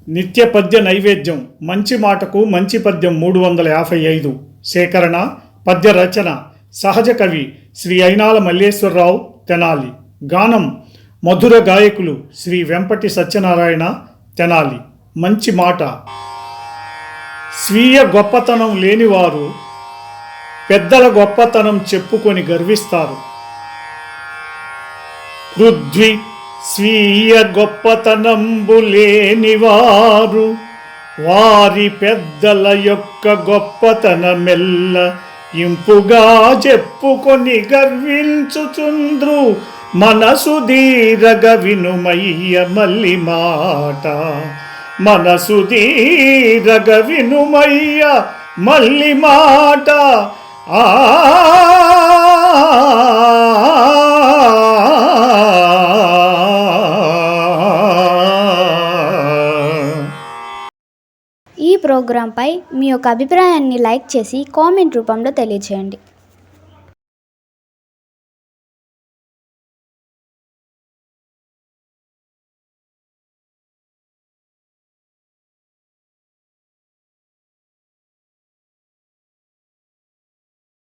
నిత్య పద్య నైవేద్యం మంచి మాటకు మంచి పద్యం 355 సేకరణ పద్య రచన సహజ కవి శ్రీ అయినాల మల్లేశ్వరరావు తెనాలి. గానం మధుర గాయకులు శ్రీ వెంపటి సత్యనారాయణ తెనాలి. మంచి మాట. స్వీయ గొప్పతనం లేనివారు పెద్దల గొప్పతనం చెప్పుకొని గర్విస్తారు. పృథ్వీ స్వీయ గొప్పతనంబు లేనివారు వారి పెద్దల యొక్క గొప్పతనమెల్ల ఇంపుగా చెప్పుకొని గర్వించుచుంద్రు. మనసు దీరగ వినుమయ్య మల్లి మాట. మనసు దీరగ వినుమయ్య మల్లి మాట. ఈ ప్రోగ్రాంపై మీ యొక్క అభిప్రాయాన్ని లైక్ చేసి కామెంట్ రూపంలో తెలియజేయండి.